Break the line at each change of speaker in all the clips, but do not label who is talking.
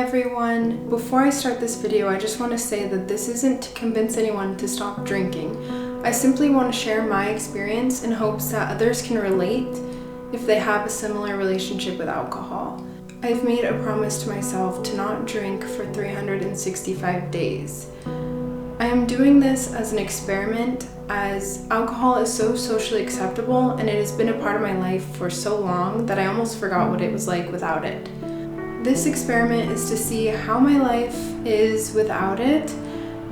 everyone! Before I start this video, I just want to say that this isn't to convince anyone to stop drinking. I simply want to share my experience in hopes that others can relate if they have a similar relationship with alcohol. I've made a promise to myself to not drink for 365 days. I am doing this as an experiment, as alcohol is so socially acceptable and it has been a part of my life for so long that I almost forgot what it was like without it. This experiment is to see how my life is without it,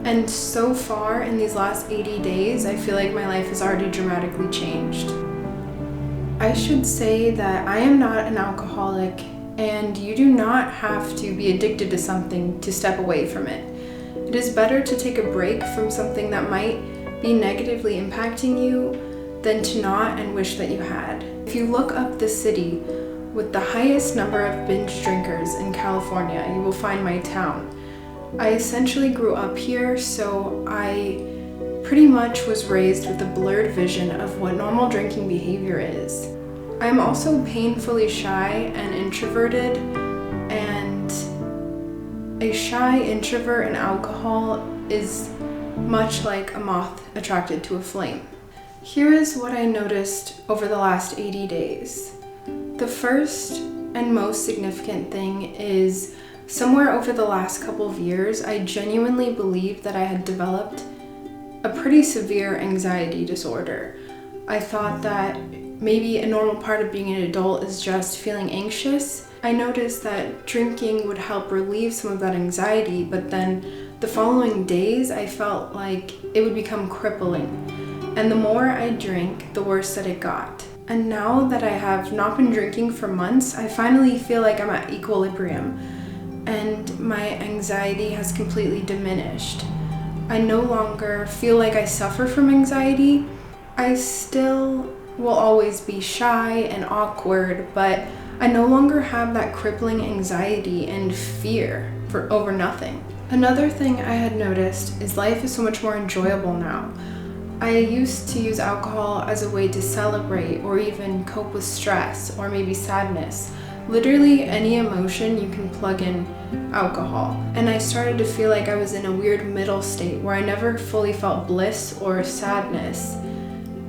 and so far in these last 80 days, I feel like my life has already dramatically changed. I should say that I am not an alcoholic, and you do not have to be addicted to something to step away from it. It is better to take a break from something that might be negatively impacting you than to not and wish that you had. If you look up the city with the highest number of binge drinkers in California, you will find my town. I essentially grew up here, so I pretty much was raised with a blurred vision of what normal drinking behavior is. I am also painfully shy and introverted, and a shy introvert in alcohol is much like a moth attracted to a flame. Here is what I noticed over the last 80 days. The first and most significant thing is somewhere over the last couple of years, I genuinely believed that I had developed a pretty severe anxiety disorder. I thought that maybe a normal part of being an adult is just feeling anxious. I noticed that drinking would help relieve some of that anxiety, but then the following days I felt like it would become crippling. And the more I drank, the worse that it got. And now that I have not been drinking for months, I finally feel like I'm at equilibrium, and my anxiety has completely diminished. I no longer feel like I suffer from anxiety. I still will always be shy and awkward, but I no longer have that crippling anxiety and fear over nothing. Another thing I had noticed is life is so much more enjoyable now. I used to use alcohol as a way to celebrate or even cope with stress or maybe sadness. Literally any emotion you can plug in alcohol. And I started to feel like I was in a weird middle state where I never fully felt bliss or sadness.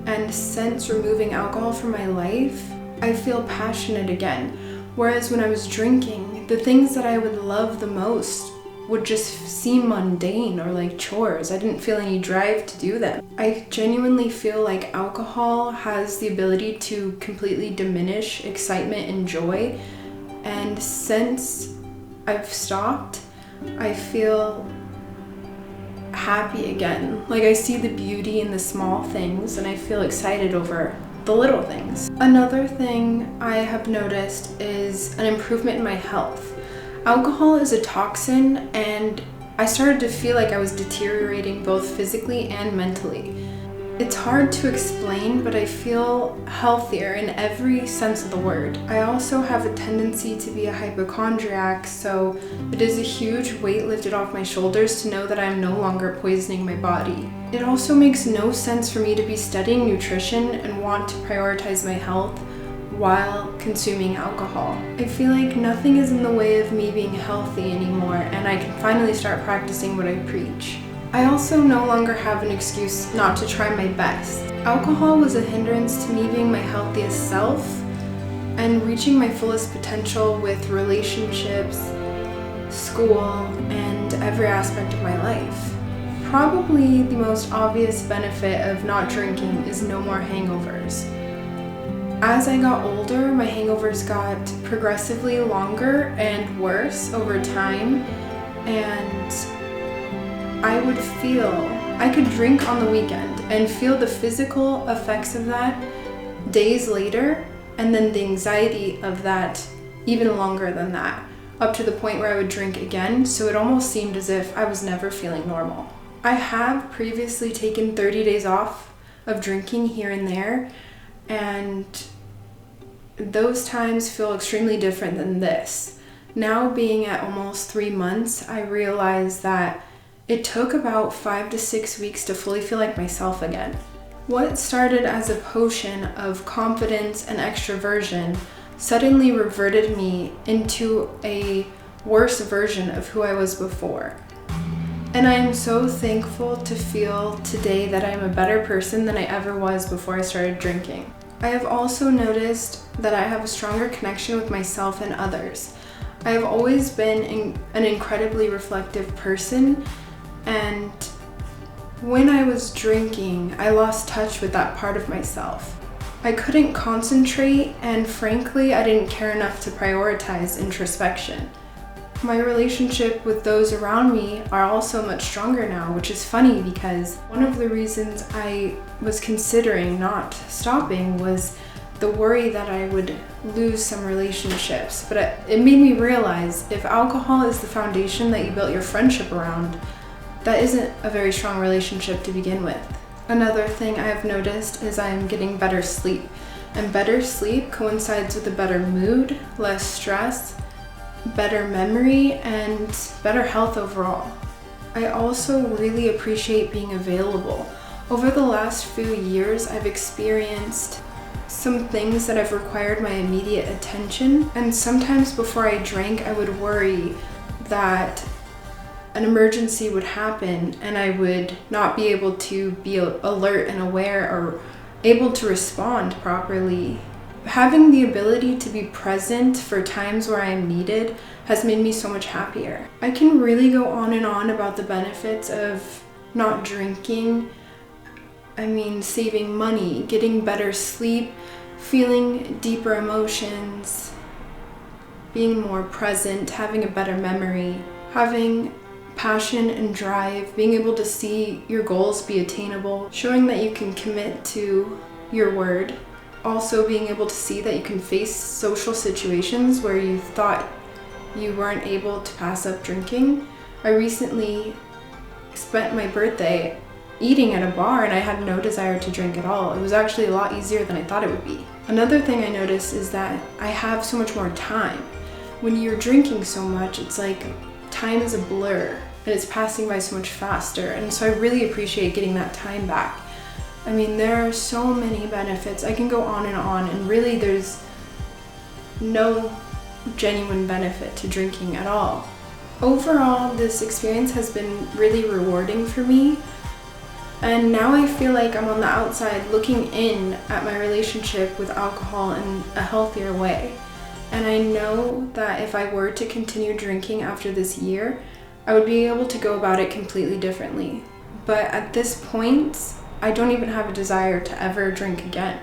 And since removing alcohol from my life, I feel passionate again. Whereas when I was drinking, the things that I would love the most would just seem mundane or like chores. I didn't feel any drive to do them. I genuinely feel like alcohol has the ability to completely diminish excitement and joy. And since I've stopped, I feel happy again. Like I see the beauty in the small things and I feel excited over the little things. Another thing I have noticed is an improvement in my health. Alcohol is a toxin, and I started to feel like I was deteriorating both physically and mentally. It's hard to explain, but I feel healthier in every sense of the word. I also have a tendency to be a hypochondriac, so it is a huge weight lifted off my shoulders to know that I'm no longer poisoning my body. It also makes no sense for me to be studying nutrition and want to prioritize my health while consuming alcohol. I feel like nothing is in the way of me being healthy anymore, and I can finally start practicing what I preach. I also no longer have an excuse not to try my best. Alcohol was a hindrance to me being my healthiest self and reaching my fullest potential with relationships, school, and every aspect of my life. Probably the most obvious benefit of not drinking is no more hangovers. As I got older, my hangovers got progressively longer and worse over time, and I could drink on the weekend and feel the physical effects of that days later, and then the anxiety of that even longer than that, up to the point where I would drink again, so it almost seemed as if I was never feeling normal. I have previously taken 30 days off of drinking here and there, and those times feel extremely different than this. Now being at almost 3 months, I realize that it took about 5 to 6 weeks to fully feel like myself again. What started as a potion of confidence and extroversion suddenly reverted me into a worse version of who I was before. And I am so thankful to feel today that I am a better person than I ever was before I started drinking. I have also noticed that I have a stronger connection with myself and others. I have always been an incredibly reflective person, and when I was drinking, I lost touch with that part of myself. I couldn't concentrate, and frankly, I didn't care enough to prioritize introspection. My relationship with those around me are also much stronger now, which is funny because one of the reasons I was considering not stopping was the worry that I would lose some relationships. But it made me realize if alcohol is the foundation that you built your friendship around, that isn't a very strong relationship to begin with. Another thing I have noticed is I am getting better sleep, and better sleep coincides with a better mood, less stress, better memory, and better health overall. I also really appreciate being available. Over the last few years, I've experienced some things that have required my immediate attention, and sometimes before I drank, I would worry that an emergency would happen and I would not be able to be alert and aware or able to respond properly. Having the ability to be present for times where I am needed has made me so much happier. I can really go on and on about the benefits of not drinking. I mean, saving money, getting better sleep, feeling deeper emotions, being more present, having a better memory, having passion and drive, being able to see your goals be attainable, showing that you can commit to your word. Also being able to see that you can face social situations where you thought you weren't able to pass up drinking. I recently spent my birthday eating at a bar and I had no desire to drink at all. It was actually a lot easier than I thought it would be. Another thing I noticed is that I have so much more time. When you're drinking so much, it's like time is a blur and it's passing by so much faster. And so I really appreciate getting that time back. I mean, there are so many benefits. I can go on, and really there's no genuine benefit to drinking at all. Overall, this experience has been really rewarding for me, and now I feel like I'm on the outside looking in at my relationship with alcohol in a healthier way. And I know that if I were to continue drinking after this year, I would be able to go about it completely differently. But at this point, I don't even have a desire to ever drink again.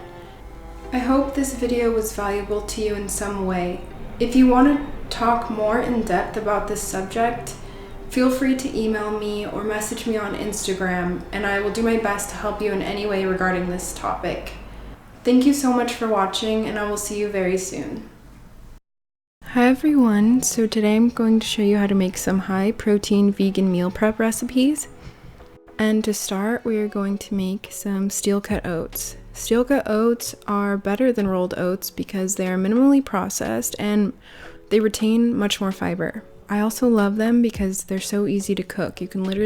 I hope this video was valuable to you in some way. If you want to talk more in depth about this subject, feel free to email me or message me on Instagram, and I will do my best to help you in any way regarding this topic. Thank you so much for watching, and I will see you very soon. Hi everyone, so today I'm going to show you how to make some high protein vegan meal prep recipes. And to start, we are going to make some steel cut oats. Steel cut oats are better than rolled oats because they are minimally processed and they retain much more fiber. I also love them because they're so easy to cook. You can literally